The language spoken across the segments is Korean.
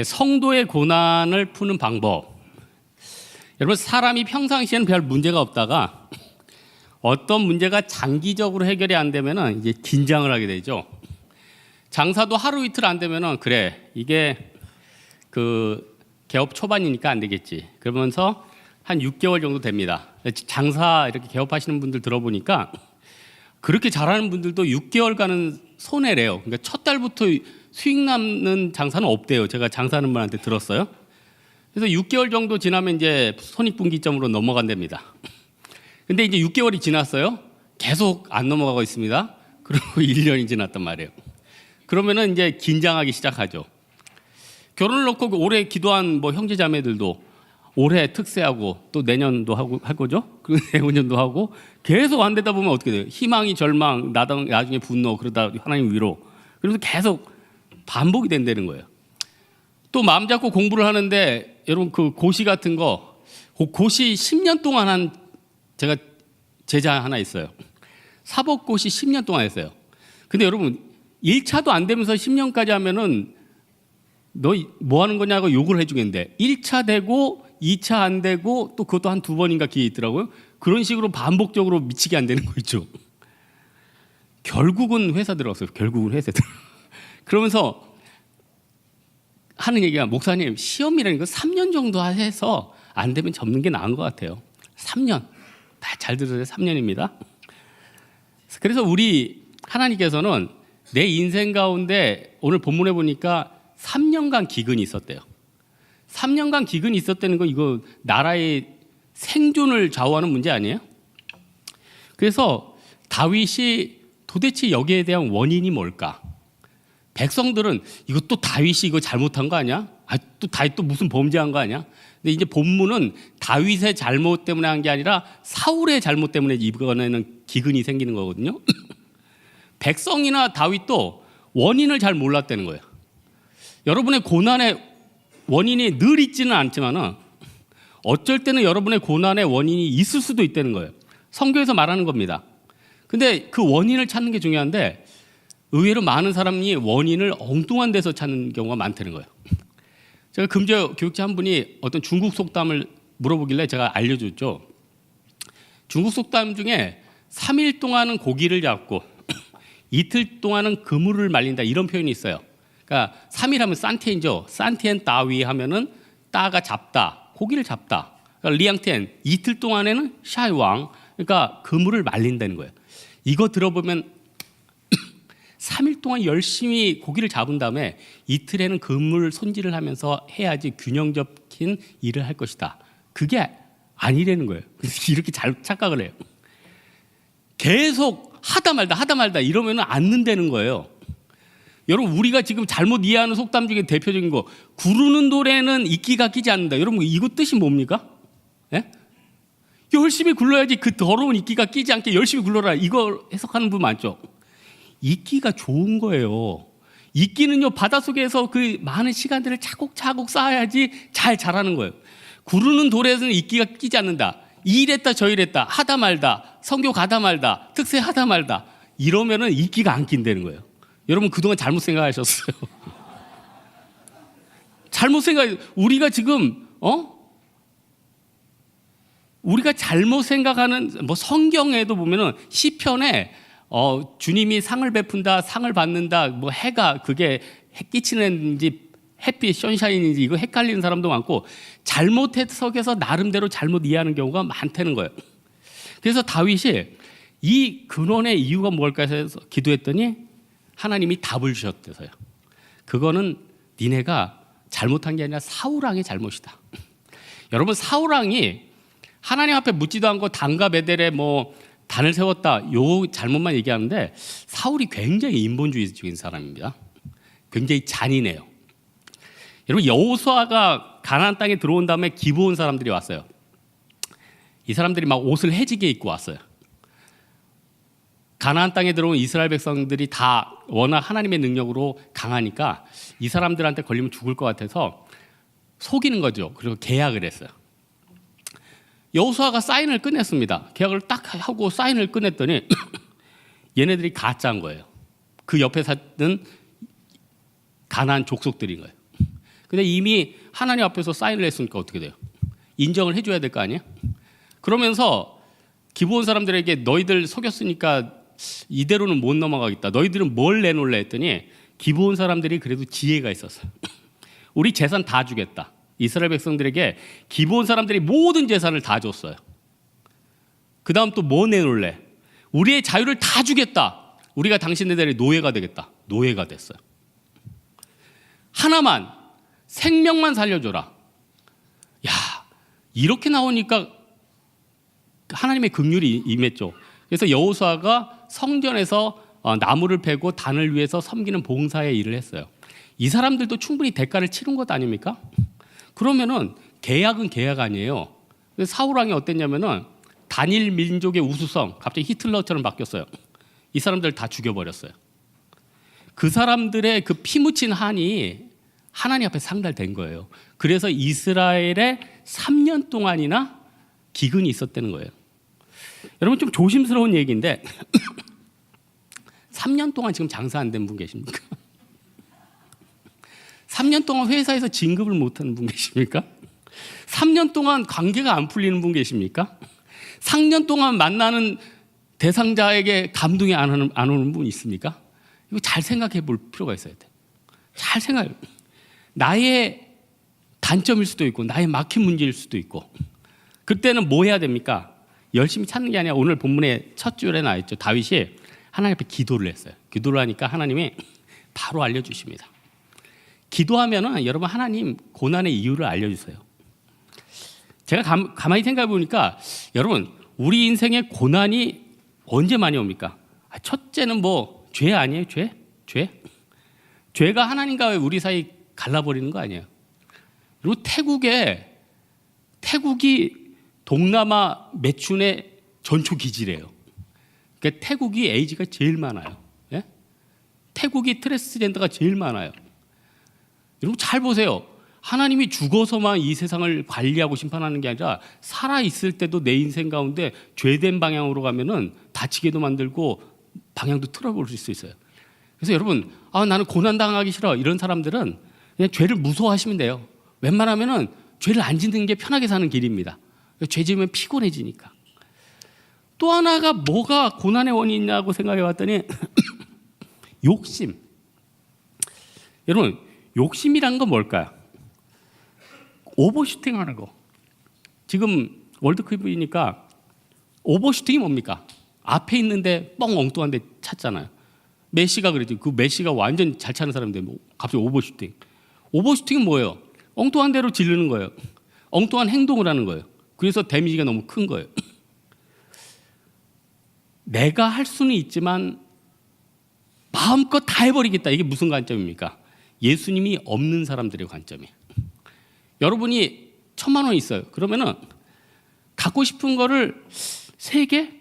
성도의 고난을 푸는 방법. 여러분, 사람이 평상시에는 별 문제가 없다가 어떤 문제가 장기적으로 해결이 안 되면은 이제 긴장을 하게 되죠. 장사도 하루 이틀 안 되면은 그래, 이게 그 개업 초반이니까 안 되겠지. 그러면서 한 6개월 정도 됩니다. 장사 이렇게 개업하시는 분들 들어보니까 그렇게 잘하는 분들도 6개월간은 손해래요. 그러니까 첫 달부터 수익 남는 장사는 없대요. 제가 장사하는 분한테 들었어요. 그래서 6개월 정도 지나면 이제 손익분기점으로 넘어간답니다. 근데 이제 6개월이 지났어요. 계속 안 넘어가고 있습니다. 그리고 1년이 지났단 말이에요. 그러면은 이제 긴장하기 시작하죠. 결혼을 놓고 올해 기도한 뭐 형제자매들도 올해 특세하고 또 내년도 하고 할 거죠. 그리고 내후년도 하고 계속 안 되다 보면 어떻게 돼요? 희망이 절망, 나중에 분노, 그러다 하나님 위로. 그래서 계속 반복이 된다는 거예요. 또 마음 잡고 공부를 하는데 여러분 그 고시 같은 거 고시 10년 동안 한 제가 제자 하나 있어요. 사법고시 10년 동안 했어요. 근데 여러분 1차도 안 되면서 10년까지 하면은 너 뭐 하는 거냐고 욕을 해주겠는데 1차 되고 2차 안 되고 또 그것도 한 2번인가 기회 있더라고요. 그런 식으로 반복적으로 미치게 안 되는 거 있죠. 결국은 회사 들어갔어요. 결국은 회사 들어. 그러면서 하는 얘기가 목사님 시험이라는 거 3년 정도 해서 안 되면 접는 게 나은 것 같아요. 3년. 다 잘 들으세요. 3년입니다. 그래서 우리 하나님께서는 내 인생 가운데 오늘 본문에 보니까 3년간 기근이 있었대요. 3년간 기근이 있었다는 거 이거 나라의 생존을 좌우하는 문제 아니에요? 그래서 다윗이 도대체 여기에 대한 원인이 뭘까? 백성들은 이거 또 다윗이 이거 잘못한 거 아니야? 또 다윗 또 무슨 범죄한 거 아니야? 근데 이제 본문은 다윗의 잘못 때문에 한 게 아니라 사울의 잘못 때문에 이번에는 기근이 생기는 거거든요. 백성이나 다윗도 원인을 잘 몰랐다는 거예요. 여러분의 고난의 원인이 늘 있지는 않지만 어쩔 때는 여러분의 고난의 원인이 있을 수도 있다는 거예요. 성경에서 말하는 겁니다. 근데 그 원인을 찾는 게 중요한데 의외로 많은 사람이 원인을 엉뚱한 데서 찾는 경우가 많다는 거예요. 제가 금저 교육자 한 분이 어떤 중국 속담을 물어보길래 제가 알려줬죠. 중국 속담 중에 3일 동안은 고기를 잡고 이틀 동안은 그물을 말린다 이런 표현이 있어요. 그러니까 3일 하면 산티엔죠. 산티엔 따위 하면은 따가 잡다, 고기를 잡다. 그러니까 리앙텐 이틀 동안에는 샤이왕, 그러니까 그물을 말린다는 거예요. 이거 들어보면 3일 동안 열심히 고기를 잡은 다음에 이틀에는 그물 손질을 하면서 해야지 균형 잡힌 일을 할 것이다. 그게 아니라는 거예요. 그래서 이렇게 잘 착각을 해요. 계속 하다 말다 이러면 안 는다는 거예요. 여러분 우리가 지금 잘못 이해하는 속담 중에 대표적인 거 구르는 돌에는 이끼가 끼지 않는다. 여러분 이거 뜻이 뭡니까? 예? 열심히 굴러야지 그 더러운 이끼가 끼지 않게 열심히 굴러라. 이걸 해석하는 분 많죠. 이끼가 좋은 거예요. 이끼는요 바닷속에서 그 많은 시간들을 차곡차곡 쌓아야지 잘 자라는 거예요. 구르는 돌에서는 이끼가 끼지 않는다. 이 이랬다 저 이랬다 하다 말다 선교 가다 말다 특세 하다 말다 이러면은 이끼가 안 낀다는 거예요. 여러분 그동안 잘못 생각하셨어요. 잘못 생각. 우리가 지금 우리가 잘못 생각하는 뭐 성경에도 보면은 시편에 주님이 상을 베푼다, 상을 받는다, 뭐 해가 그게 해 끼치는지 햇빛, 선샤인인지 이거 헷갈리는 사람도 많고 잘못 해석해서 나름대로 잘못 이해하는 경우가 많다는 거예요. 그래서 다윗이 이 근원의 이유가 뭘까 해서 기도했더니 하나님이 답을 주셨대서요. 그거는 니네가 잘못한 게 아니라 사울왕의 잘못이다. 여러분 사울왕이 하나님 앞에 묻지도 않고 단과 베델에 뭐 단을 세웠다 요 잘못만 얘기하는데 사울이 굉장히 인본주의적인 사람입니다. 굉장히 잔인해요. 여러분 여호수아가 가나안 땅에 들어온 다음에 기브온 사람들이 왔어요. 이 사람들이 막 옷을 해지게 입고 왔어요. 가나안 땅에 들어온 이스라엘 백성들이 다 워낙 하나님의 능력으로 강하니까 이 사람들한테 걸리면 죽을 것 같아서 속이는 거죠. 그리고 계약을 했어요. 여호수아가 사인을 끝냈습니다. 계약을 딱 하고 사인을 끝냈더니 얘네들이 가짜인 거예요. 그 옆에 사는 가나안 족속들인 거예요. 근데 이미 하나님 앞에서 사인을 했으니까 어떻게 돼요? 인정을 해줘야 될 거 아니에요? 그러면서 기브온 사람들에게 너희들 속였으니까 이대로는 못 넘어가겠다. 너희들은 뭘 내놓을래 했더니 기브온 사람들이 그래도 지혜가 있었어요. 우리 재산 다 주겠다. 이스라엘 백성들에게 기브온 사람들이 모든 재산을 다 줬어요. 그 다음 또 뭐 내놓을래? 우리의 자유를 다 주겠다. 우리가 당신네들의 노예가 되겠다. 노예가 됐어요. 하나만, 생명만 살려줘라. 야, 이렇게 나오니까 하나님의 긍휼이 임했죠. 그래서 여호수아가 성전에서 나무를 베고 단을 위해서 섬기는 봉사의 일을 했어요. 이 사람들도 충분히 대가를 치른 것 아닙니까? 그러면은 계약은 계약 아니에요. 사울 왕이 어땠냐면은 단일 민족의 우수성 갑자기 히틀러처럼 바뀌었어요. 이 사람들 다 죽여버렸어요. 그 사람들의 그 피 묻힌 한이 하나님 앞에 상달된 거예요. 그래서 이스라엘에 3년 동안이나 기근이 있었다는 거예요. 여러분 좀 조심스러운 얘기인데 3년 동안 지금 장사 안 된 분 계십니까? 3년 동안 회사에서 진급을 못하는 분 계십니까? 3년 동안 관계가 안 풀리는 분 계십니까? 3년 동안 만나는 대상자에게 감동이 안 오는 분 있습니까? 이거 잘 생각해 볼 필요가 있어야 돼. 잘 생각해. 나의 단점일 수도 있고 나의 막힌 문제일 수도 있고 그때는 뭐 해야 됩니까? 열심히 찾는 게 아니라 오늘 본문의 첫 줄에 나와 있죠. 다윗이 하나님 앞에 기도를 했어요. 기도를 하니까 하나님이 바로 알려주십니다. 기도하면은 여러분 하나님 고난의 이유를 알려주세요. 제가 가만히 생각해 보니까 여러분 우리 인생의 고난이 언제 많이 옵니까? 첫째는 뭐 죄 아니에요? 죄가 하나님과 우리 사이 갈라버리는 거 아니에요? 그리고 태국이 동남아 매춘의 전초 기지래요. 그러니까 태국이 에이즈가 제일 많아요. 예? 태국이 트랜스젠더가 제일 많아요. 여러분 잘 보세요. 하나님이 죽어서만 이 세상을 관리하고 심판하는 게 아니라 살아 있을 때도 내 인생 가운데 죄된 방향으로 가면은 다치게도 만들고 방향도 틀어볼 수 있어요. 그래서 여러분, 나는 고난 당하기 싫어 이런 사람들은 그냥 죄를 무서워하시면 돼요. 웬만하면은 죄를 안 짓는 게 편하게 사는 길입니다. 죄 지으면 피곤해지니까. 또 하나가 뭐가 고난의 원인이냐고 생각해 봤더니 욕심. 여러분, 욕심이란 건 뭘까요? 오버슈팅 하는 거. 지금 월드컵이니까 오버슈팅이 뭡니까? 앞에 있는데 뻥 엉뚱한 데 찼잖아요. 메시가 그랬죠. 그 메시가 완전 잘 차는 사람인데 뭐 갑자기 오버슈팅. 오버슈팅은 뭐예요? 엉뚱한 대로 지르는 거예요. 엉뚱한 행동을 하는 거예요. 그래서 데미지가 너무 큰 거예요. 내가 할 수는 있지만 마음껏 다 해버리겠다. 이게 무슨 관점입니까? 예수님이 없는 사람들의 관점이에요. 여러분이 1,000만 원 있어요. 그러면은 갖고 싶은 거를 3개?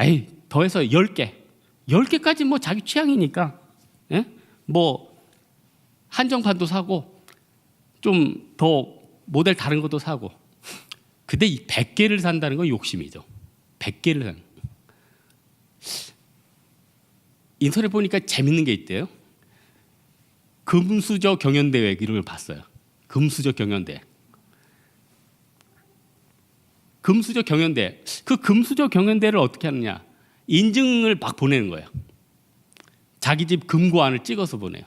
에이, 더해서 10개. 10개까지 뭐 자기 취향이니까. 예? 뭐 한정판도 사고 좀 더 모델 다른 것도 사고. 근데 이 100개를 산다는 건 욕심이죠. 100개를 사는. 인터넷 보니까 재밌는 게 있대요. 금수저 경연대회 이런 걸 봤어요. 금수저 경연대. 금수저 경연대. 그 금수저 경연대를 어떻게 하느냐? 인증을 막 보내는 거예요. 자기 집 금고안을 찍어서 보내요.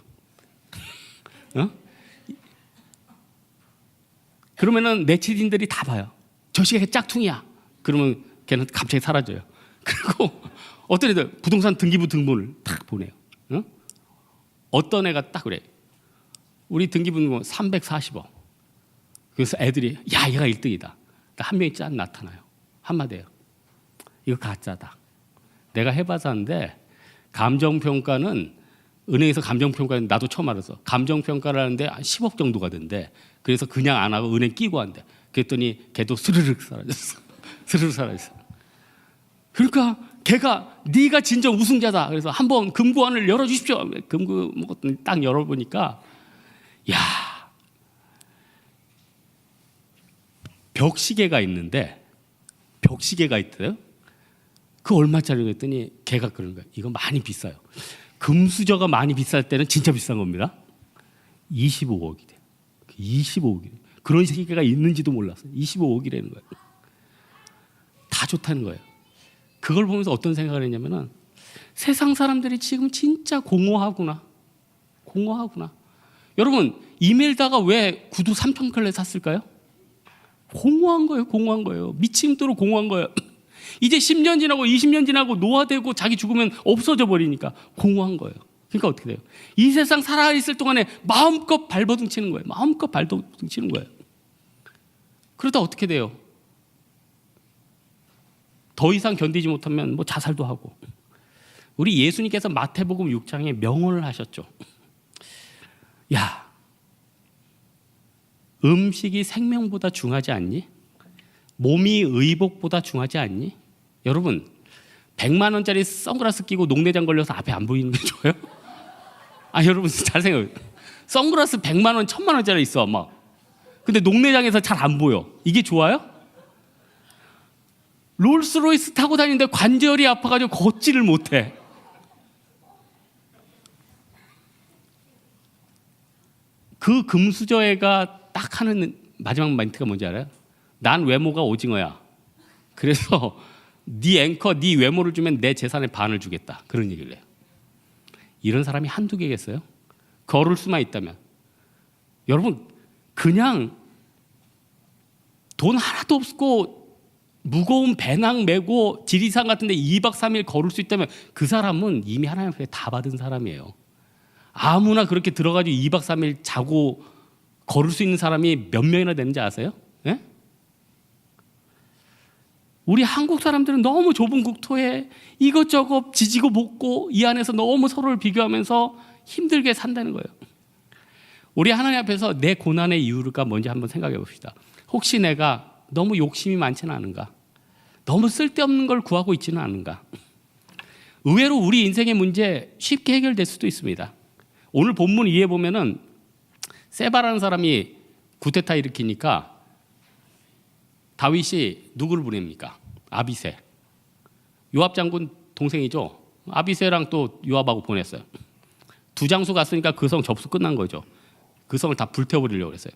그러면은 네티즌들이 다 봐요. 저 시각에 짝퉁이야. 그러면 걔는 갑자기 사라져요. 그리고 어떤 애들 부동산 등기부 등본을 딱 보내요. 어떤 애가 딱 그래. 우리 등기부 등본 340억. 그래서 애들이 야 얘가 1등이다. 한 명이 짠 나타나요. 한마디예요. 이거 가짜다. 내가 해봐서 하는데 감정평가는 은행에서 감정평가는 나도 처음 알았어. 감정평가를 하는데 한 10억 정도가 된대. 그래서 그냥 안 하고 은행 끼고 한대. 그랬더니 걔도 스르륵 사라졌어. 스르륵 사라졌어. 그러니까 걔가 네가 진정 우승자다. 그래서 한번 금고안을 열어주십시오. 금고 딱 열어보니까 야 벽시계가 있는데 벽시계가 있대요. 그 얼마짜리 그랬더니 걔가 그런 거야. 이거 많이 비싸요. 금수저가 많이 비쌀 때는 진짜 비싼 겁니다. 25억이 돼. 25억이래. 그런 시기가 있는지도 몰랐어요. 25억이라는 거예요. 다 좋다는 거예요. 그걸 보면서 어떤 생각을 했냐면은 세상 사람들이 지금 진짜 공허하구나. 여러분, 이멜다가 왜 구두 3,000켤레 샀을까요? 공허한 거예요. 미친도로 공허한 거예요. 이제 10년 지나고 20년 지나고 노화되고 자기 죽으면 없어져 버리니까 공허한 거예요. 그러니까 어떻게 돼요? 이 세상 살아있을 동안에 마음껏 발버둥 치는 거예요. 그러다 어떻게 돼요? 더 이상 견디지 못하면 뭐 자살도 하고. 우리 예수님께서 마태복음 6장에 명언을 하셨죠. 야, 음식이 생명보다 중하지 않니? 몸이 의복보다 중하지 않니? 여러분, 100만 원짜리 선글라스 끼고 녹내장 걸려서 앞에 안 보이는 게 좋아요? 여러분 잘 생각해요. 선글라스 100만 원, 1000만 원짜리 있어 막. 근데 녹내장에서 잘 안 보여. 이게 좋아요? 롤스로이스 타고 다니는데 관절이 아파가지고 걷지를 못해. 그 금수저애가 딱 하는 마지막 멘트가 뭔지 알아요? 난 외모가 오징어야. 그래서 네 앵커, 네 외모를 주면 내 재산의 반을 주겠다. 그런 얘기를 해요. 이런 사람이 한두 개겠어요? 걸을 수만 있다면. 여러분, 그냥 돈 하나도 없고 무거운 배낭 메고 지리산 같은 데 2박 3일 걸을 수 있다면 그 사람은 이미 하나님 앞에 다 받은 사람이에요. 아무나 그렇게 들어가지고 2박 3일 자고 걸을 수 있는 사람이 몇 명이나 되는지 아세요? 예? 우리 한국 사람들은 너무 좁은 국토에 이것저것 지지고 볶고 이 안에서 너무 서로를 비교하면서 힘들게 산다는 거예요. 우리 하나님 앞에서 내 고난의 이유가 뭔지 한번 생각해 봅시다. 혹시 내가 너무 욕심이 많지는 않은가? 너무 쓸데없는 걸 구하고 있지는 않은가? 의외로 우리 인생의 문제 쉽게 해결될 수도 있습니다. 오늘 본문 이해 보면은 세바라는 사람이 구테타 일으키니까 다윗이 누구를 보냅니까? 아비새. 요압 장군 동생이죠. 아비새랑 또 요압하고 보냈어요. 두 장수 갔으니까 그 성 접수 끝난 거죠. 그 성을 다 불태워버리려고 했어요.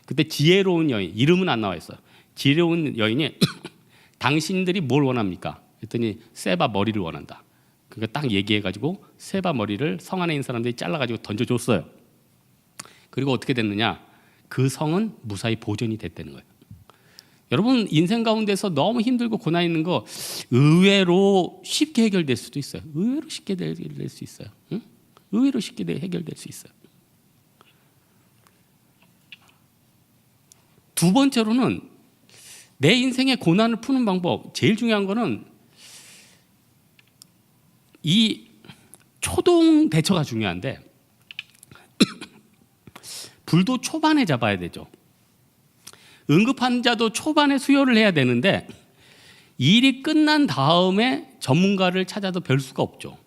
그때 지혜로운 여인, 이름은 안 나와 있어요. 지혜로운 여인이 당신들이 뭘 원합니까? 그랬더니 세바 머리를 원한다. 그러니까 딱 얘기해가지고 세바 머리를 성 안에 있는 사람들이 잘라가지고 던져줬어요. 그리고 어떻게 됐느냐? 그 성은 무사히 보존이 됐다는 거예요. 여러분, 인생 가운데서 너무 힘들고 고난 있는 거 의외로 쉽게 해결될 수도 있어요. 의외로 쉽게 해결될 수 있어요. 응? 의외로 쉽게 해결될 수 있어요. 두 번째로는 내 인생의 고난을 푸는 방법, 제일 중요한 거는 이 초동 대처가 중요한데 불도 초반에 잡아야 되죠. 응급환자도 초반에 수혈을 해야 되는데 일이 끝난 다음에 전문가를 찾아도 별 수가 없죠.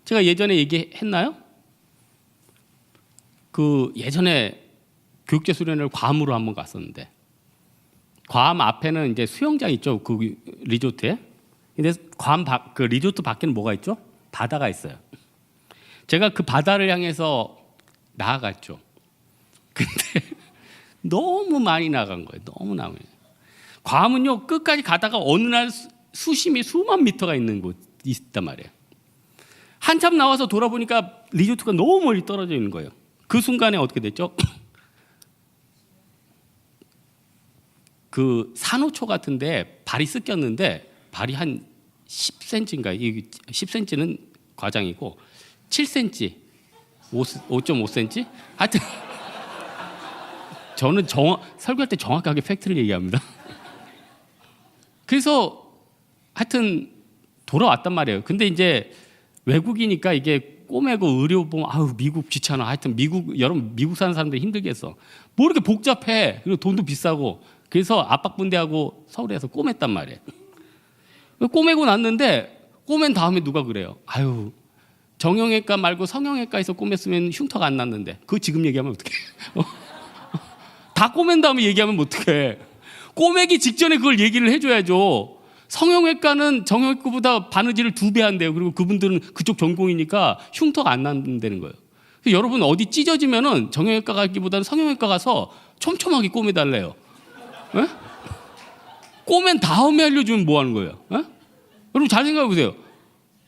제가 예전에 얘기했나요? 그 예전에 교육제 수련을 괌으로 한번 갔었는데 괌 앞에는 이제 수영장 있죠. 그 리조트에. 근데 괌 그 리조트 밖에는 뭐가 있죠? 바다가 있어요. 제가 그 바다를 향해서 나아갔죠. 근데 너무 많이 나간 거예요. 괌은요 끝까지 가다가 어느 날 수심이 수만 미터가 있는 곳이 있단 말이에요. 한참 나와서 돌아보니까 리조트가 너무 멀리 떨어져 있는 거예요. 그 순간에 어떻게 됐죠? 그 산호초 같은데 발이 쓱꼈는데 발이 한 10cm인가? 10cm는 과장이고 7cm, 5.5cm? 하여튼 저는 설교할 때 정확하게 팩트를 얘기합니다. 그래서 하여튼 돌아왔단 말이에요. 근데 이제 외국이니까 이게 꼬매고 의료 보면 아유 미국 귀찮아. 하여튼 여러분 미국 사는 사람들이 힘들겠어. 뭐 이렇게 복잡해. 그리고 돈도 비싸고. 그래서 압박분대하고 서울에서 꼬맸단 말이에요. 꼬매고 났는데 꼬맨 다음에 누가 그래요? 아유 정형외과 말고 성형외과에서 꼬맸으면 흉터가 안 났는데 그거 지금 얘기하면 어떡해? 다 꼬맨 다음에 얘기하면 어떡해? 꼬매기 직전에 그걸 얘기를 해줘야죠. 성형외과는 정형외과보다 바느질을 2배 한대요. 그리고 그분들은 그쪽 전공이니까 흉터가 안 난다는 거예요. 여러분 어디 찢어지면은 정형외과 가기보다는 성형외과 가서 촘촘하게 꼬매달래요. 에? 꼬맨 다음에 알려주면 뭐 하는 거예요? 에? 여러분 잘 생각해 보세요.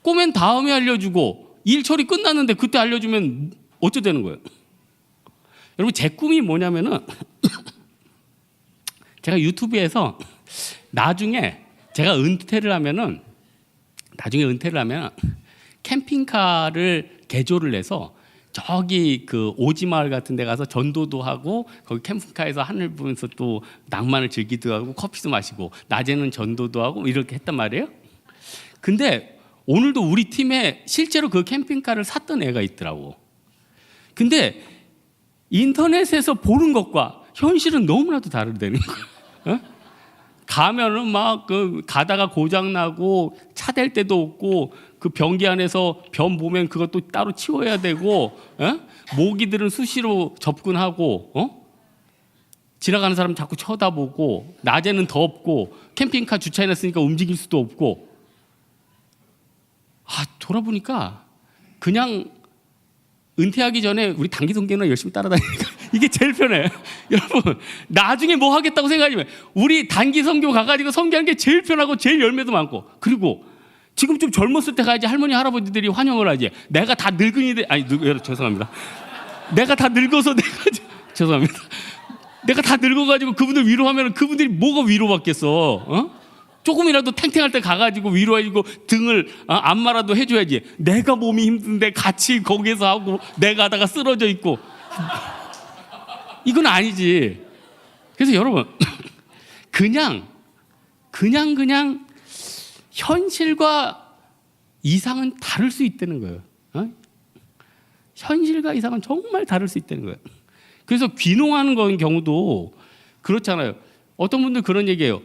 꼬맨 다음에 알려주고 일 처리 끝났는데 그때 알려주면 어째 되는 거예요? 여러분 제 꿈이 뭐냐면은 제가 유튜브에서 나중에 은퇴를 하면 캠핑카를 개조를 해서 저기 그 오지마을 같은 데 가서 전도도 하고 거기 캠핑카에서 하늘 보면서 또 낭만을 즐기기도 하고 커피도 마시고 낮에는 전도도 하고 이렇게 했단 말이에요. 근데 오늘도 우리 팀에 실제로 그 캠핑카를 샀던 애가 있더라고. 근데 인터넷에서 보는 것과 현실은 너무나도 다르다는 거야. 가면은 막 가다가 고장 나고 차 댈 데도 없고 그 변기 안에서 변 보면 그것도 따로 치워야 되고, 모기들은 수시로 접근하고, 지나가는 사람 자꾸 쳐다보고, 낮에는 덥고, 캠핑카 주차해놨으니까 움직일 수도 없고. 돌아보니까 그냥 은퇴하기 전에 우리 단기 성경을 열심히 따라다니니까 이게 제일 편해. 여러분 나중에 뭐 하겠다고 생각하시면 우리 단기 선교 가가지고 선교하는 게 제일 편하고 제일 열매도 많고, 그리고 지금 좀 젊었을 때 가야지 할머니 할아버지들이 환영을 하지. 내가 다 늙은이들 죄송합니다. 내가 다 늙어서 죄송합니다. 내가 다 늙어가지고 그분들 위로하면 그분들이 뭐가 위로받겠어? 조금이라도 탱탱할 때 가가지고 위로해주고 등을 안마라도 해줘야지. 내가 몸이 힘든데 같이 거기서 하고 내가 하다가 쓰러져 있고 이건 아니지. 그래서 여러분 그냥 현실과 이상은 다를 수 있다는 거예요. 현실과 이상은 정말 다를 수 있다는 거예요. 그래서 귀농하는 건 경우도 그렇잖아요. 어떤 분들 그런 얘기해요.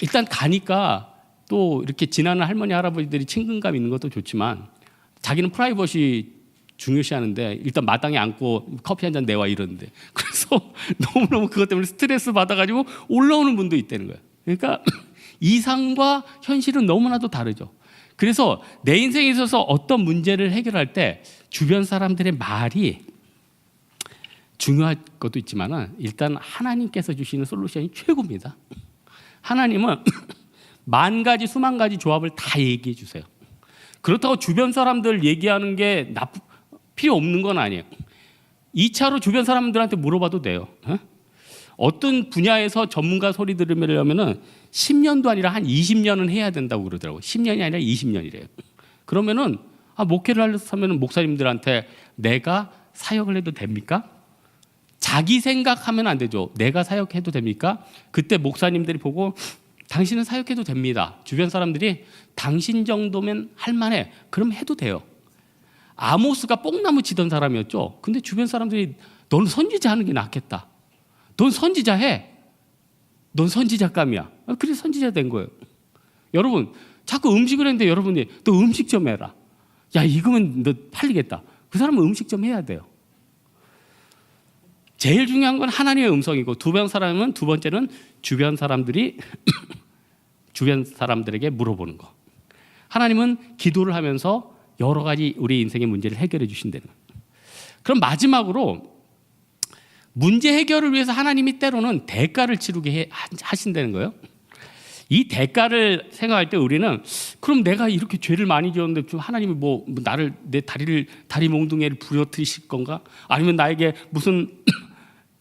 일단 가니까 또 이렇게 지나는 할머니 할아버지들이 친근감 있는 것도 좋지만 자기는 프라이버시 중요시하는데 일단 마당에 앉고 커피 한 잔 내와 이러는데, 그래서 너무너무 그것 때문에 스트레스 받아가지고 올라오는 분도 있다는 거예요. 그러니까 이상과 현실은 너무나도 다르죠. 그래서 내 인생에 있어서 어떤 문제를 해결할 때 주변 사람들의 말이 중요할 것도 있지만 일단 하나님께서 주시는 솔루션이 최고입니다. 하나님은 만 가지 수만 가지 조합을 다 얘기해 주세요. 그렇다고 주변 사람들 얘기하는 게 필요 없는 건 아니에요. 2차로 주변 사람들한테 물어봐도 돼요. 어떤 분야에서 전문가 소리 들으려면 10년도 아니라 한 20년은 해야 된다고 그러더라고요. 10년이 아니라 20년이래요. 그러면은 목회를 하려면 목사님들한테 내가 사역을 해도 됩니까? 자기 생각하면 안 되죠. 내가 사역해도 됩니까? 그때 목사님들이 보고 당신은 사역해도 됩니다. 주변 사람들이 당신 정도면 할만해. 그럼 해도 돼요. 아모스가 뽕나무 치던 사람이었죠. 근데 주변 사람들이 넌 선지자 하는 게 낫겠다. 넌 선지자 해. 넌 선지자감이야. 그래서 선지자 된 거예요. 여러분 자꾸 음식을 했는데 여러분이 너 음식 좀 해라. 야 이거면 너 팔리겠다. 그 사람은 음식 좀 해야 돼요. 제일 중요한 건 하나님의 음성이고 두 번째는 주변 사람들에게 물어보는 거. 하나님은 기도를 하면서 여러 가지 우리 인생의 문제를 해결해 주신다는 거예요. 그럼 마지막으로 문제 해결을 위해서 하나님이 때로는 대가를 치르게 하신다는 거예요. 이 대가를 생각할 때 우리는 그럼 내가 이렇게 죄를 많이 지었는데 좀 하나님이 나를 내 다리 몽둥이를 부러뜨리실 건가? 아니면 나에게 무슨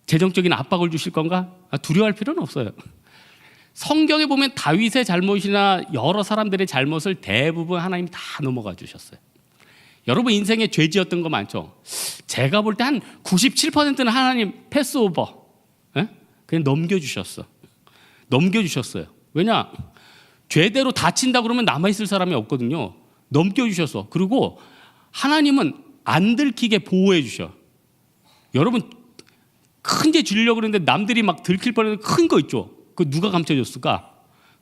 재정적인 압박을 주실 건가? 두려워할 필요는 없어요. 성경에 보면 다윗의 잘못이나 여러 사람들의 잘못을 대부분 하나님이 다 넘어가 주셨어요. 여러분 인생에 죄 지었던 거 많죠? 제가 볼 때 한 97%는 하나님 패스오버, 그냥 넘겨주셨어요. 왜냐? 죄대로 다친다 그러면 남아있을 사람이 없거든요. 넘겨주셨어. 그리고 하나님은 안 들키게 보호해 주셔. 여러분 큰 죄 주려고 그러는데 남들이 막 들킬 뻔했는 큰 거 있죠? 그 누가 감춰줬을까?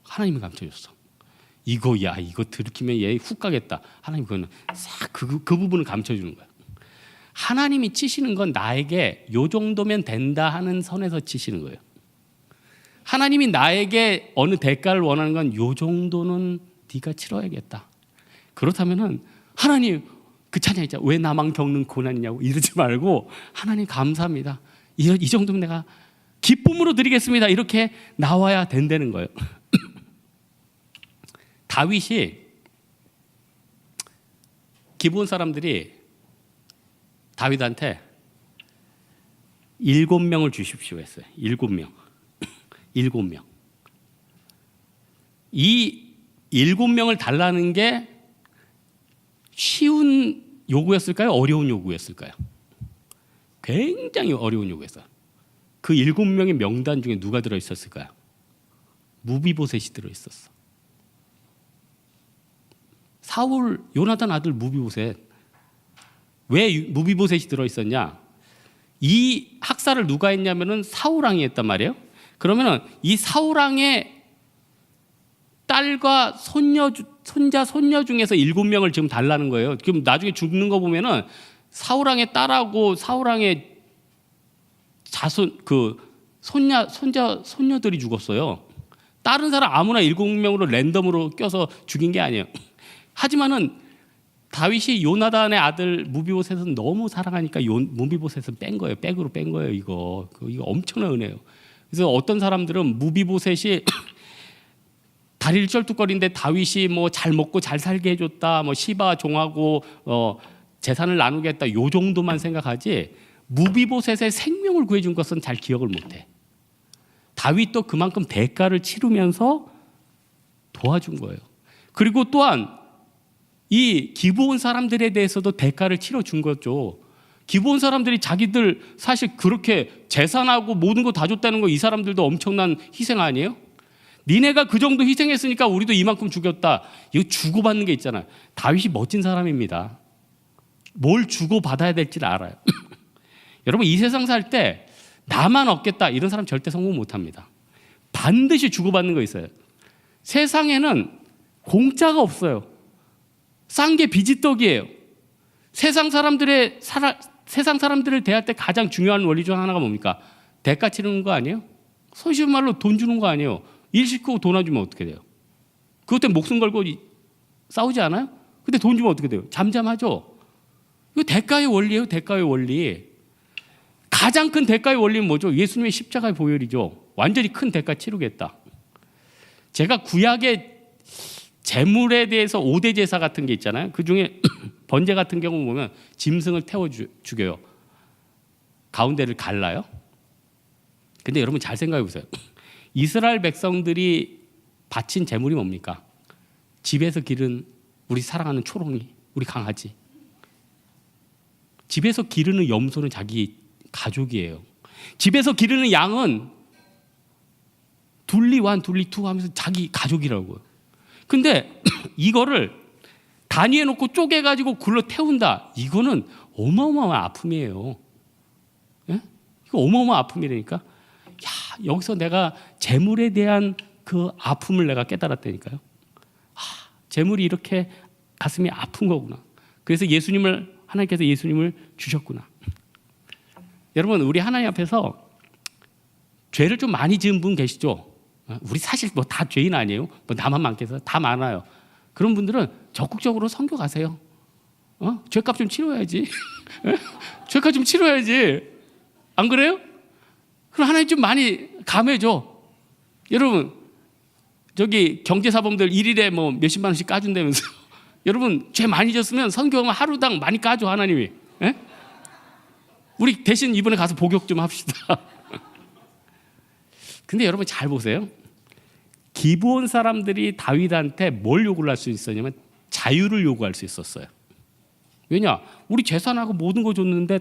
하나님이 감춰줬어. 이거 들키면 얘 훅 가겠다. 하나님 그거는 싹 그 부분을 감춰주는 거야. 하나님이 치시는 건 나에게 요 정도면 된다 하는 선에서 치시는 거예요. 하나님이 나에게 어느 대가를 원하는 건 요 정도는 네가 치러야겠다. 그렇다면은 하나님 그 찬양 있잖아. 왜 나만 겪는 고난이냐고 이러지 말고 하나님 감사합니다. 이 정도면 내가 기쁨으로 드리겠습니다. 이렇게 나와야 된다는 거예요. 다윗이 기브온 사람들이 다윗한테 7명을 주십시오 했어요. 7명. 7명. 이 7명을 달라는 게 쉬운 요구였을까요? 어려운 요구였을까요? 굉장히 어려운 요구였어요. 그 7명의 명단 중에 누가 들어있었을까요? 무비보셋이 들어있었어. 사울, 요나단 아들 무비보셋. 왜 무비보셋이 들어있었냐? 이 학살을 누가 했냐면은 사울왕이 했단 말이에요. 그러면은 이 사울왕의 딸과 손자, 손녀 중에서 7명을 지금 달라는 거예요. 지금 나중에 죽는 거 보면은 사울왕의 딸하고 사울왕의 자손, 손녀들이 죽었어요. 다른 사람 아무나 7명으로 랜덤으로 껴서 죽인 게 아니에요. 하지만은 다윗이 요나단의 아들 무비보셋은 너무 사랑하니까 무비보셋은 뺀 거예요. 백으로 뺀 거예요. 이거 엄청난 은혜예요. 그래서 어떤 사람들은 무비보셋이 다리를 쩔뚝거리는데 다윗이 뭐 잘 먹고 잘 살게 해줬다, 뭐 시바 종하고 재산을 나누겠다, 요 정도만 생각하지 무비보셋의 생명을 구해준 것은 잘 기억을 못해. 다윗도 그만큼 대가를 치르면서 도와준 거예요. 그리고 또한 이 기브온 사람들에 대해서도 대가를 치러준 거죠. 기브온 사람들이 자기들 사실 그렇게 재산하고 모든 거 다 줬다는 거 이 사람들도 엄청난 희생 아니에요? 니네가 그 정도 희생했으니까 우리도 이만큼 죽였다. 이거 주고받는 게 있잖아요. 다윗이 멋진 사람입니다. 뭘 주고받아야 될지를 알아요. 여러분 이 세상 살 때 나만 얻겠다 이런 사람 절대 성공 못합니다. 반드시 주고받는 거 있어요. 세상에는 공짜가 없어요. 싼 게 비지떡이에요. 세상 사람들을 대할 때 가장 중요한 원리 중 하나가 뭡니까? 대가 치르는 거 아니에요? 소위 말로 돈 주는 거 아니에요? 일 시키고 돈 안 주면 어떻게 돼요? 그것 때문에 목숨 걸고 싸우지 않아요? 근데 돈 주면 어떻게 돼요? 잠잠하죠? 이거 대가의 원리예요. 대가의 원리. 가장 큰 대가의 원리는 뭐죠? 예수님의 십자가의 보혈이죠. 완전히 큰 대가 치르겠다. 제가 구약의 제물에 대해서 5대 제사 같은 게 있잖아요. 그중에 번제 같은 경우 보면 짐승을 태워 죽여요. 가운데를 갈라요. 근데 여러분 잘 생각해 보세요. 이스라엘 백성들이 바친 제물이 뭡니까? 집에서 기른 우리 사랑하는 초롱이, 우리 강아지. 집에서 기르는 염소는 자기 가족이에요. 집에서 기르는 양은 둘리 원, 둘리 투 하면서 자기 가족이라고요. 근데 이거를 단위에 놓고 쪼개가지고 굴러 태운다. 이거는 어마어마한 아픔이에요. 예? 이거 어마어마한 아픔이라니까. 야, 여기서 내가 재물에 대한 그 아픔을 내가 깨달았다니까요. 재물이 이렇게 가슴이 아픈 거구나. 그래서 하나님께서 예수님을 주셨구나. 여러분 우리 하나님 앞에서 죄를 좀 많이 지은 분 계시죠? 우리 사실 뭐 다 죄인 아니에요? 뭐 나만 많겠어요? 다 많아요. 그런 분들은 적극적으로 선교 가세요. 죄값 좀 치러야지. 죄값 좀 치러야지. 안 그래요? 그럼 하나님 좀 많이 감해줘. 여러분 저기 경제사범들 일일에 뭐 몇십만 원씩 까준다면서. 여러분 죄 많이 졌으면 선교하면 하루당 많이 까줘 하나님이. 에? 우리 대신 이번에 가서 복역 좀 합시다. 근데 여러분 잘 보세요. 기브온 사람들이 다윗한테 뭘 요구를 할 수 있었냐면 자유를 요구할 수 있었어요. 왜냐? 우리 재산하고 모든 거 줬는데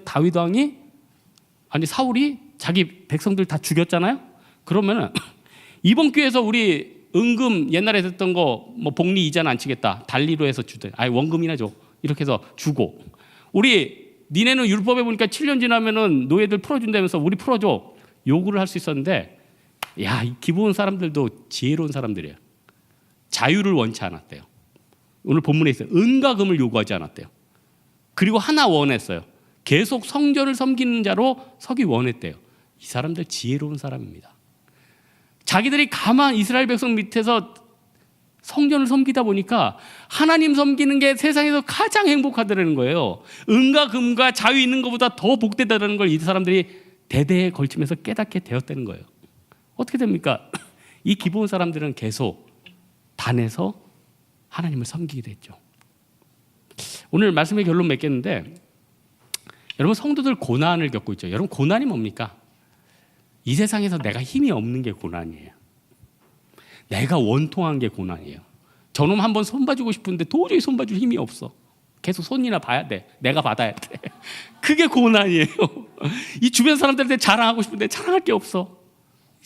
사울이 자기 백성들 다 죽였잖아요. 그러면은 이번 기회에서 우리 은금 옛날에 됐던 거 뭐 복리 이자는 안 치겠다. 달리로 해서 주대. 원금이나 줘. 이렇게 해서 주고. 니네는 율법에 보니까 7년 지나면은 노예들 풀어준다면서 우리 풀어줘. 요구를 할 수 있었는데 야, 이 기브온 사람들도 지혜로운 사람들이에요. 자유를 원치 않았대요. 오늘 본문에 있어요. 은과 금을 요구하지 않았대요. 그리고 하나 원했어요. 계속 성전을 섬기는 자로 서기 원했대요. 이 사람들 지혜로운 사람입니다. 자기들이 가만 이스라엘 백성 밑에서 성전을 섬기다 보니까 하나님 섬기는 게 세상에서 가장 행복하다는 거예요. 은과 금과 자유 있는 것보다 더 복되다는 걸 이 사람들이 대대에 걸치면서 깨닫게 되었다는 거예요. 어떻게 됩니까? 이 기본 사람들은 계속 단에서 하나님을 섬기게 됐죠. 오늘 말씀의 결론 맺겠는데, 여러분 성도들 고난을 겪고 있죠. 여러분 고난이 뭡니까? 이 세상에서 내가 힘이 없는 게 고난이에요. 내가 원통한 게 고난이에요. 저놈 한번 손봐주고 싶은데 도저히 손봐줄 힘이 없어. 계속 손이나 봐야 돼. 내가 받아야 돼. 그게 고난이에요. 이 주변 사람들한테 자랑하고 싶은데 자랑할 게 없어.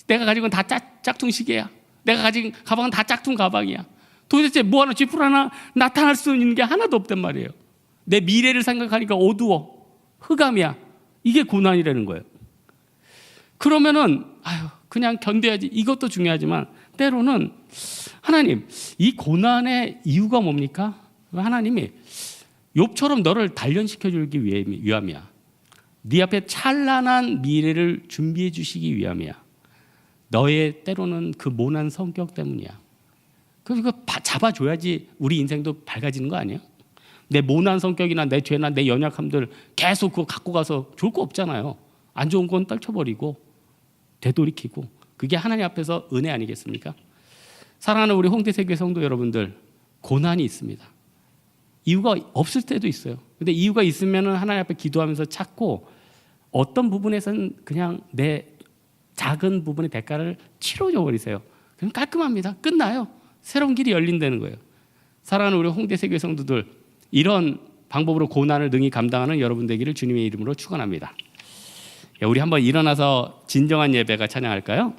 내가 가지고 다 짝퉁 시계야. 내가 가진 가방은 다 짝퉁 가방이야. 도대체 뭐 하나 쥐뿔 하나 나타날 수 있는 게 하나도 없단 말이에요. 내 미래를 생각하니까 어두워. 흑암이야. 이게 고난이라는 거예요. 그러면은 그냥 견뎌야지. 이것도 중요하지만 때로는 하나님, 이 고난의 이유가 뭡니까? 하나님이 욥처럼 너를 단련시켜 주기 위함이야. 네 앞에 찬란한 미래를 준비해 주시기 위함이야. 너의 때로는 그 모난 성격 때문이야. 그거 잡아줘야지 우리 인생도 밝아지는 거 아니야? 내 모난 성격이나 내 죄나 내 연약함들 계속 그거 갖고 가서 좋을 거 없잖아요. 안 좋은 건 떨쳐버리고 되돌이키고, 그게 하나님 앞에서 은혜 아니겠습니까? 사랑하는 우리 홍대세교회 성도 여러분들, 고난이 있습니다. 이유가 없을 때도 있어요. 근데 이유가 있으면 하나님 앞에 기도하면서 찾고, 어떤 부분에서는 그냥 내 작은 부분의 대가를 치러줘 버리세요. 그럼 깔끔합니다. 끝나요. 새로운 길이 열린다는 거예요. 사랑하는 우리 홍대세교회 성도들, 이런 방법으로 고난을 능히 감당하는 여러분 되기를 주님의 이름으로 축원합니다. 우리 한번 일어나서 진정한 예배가 찬양할까요?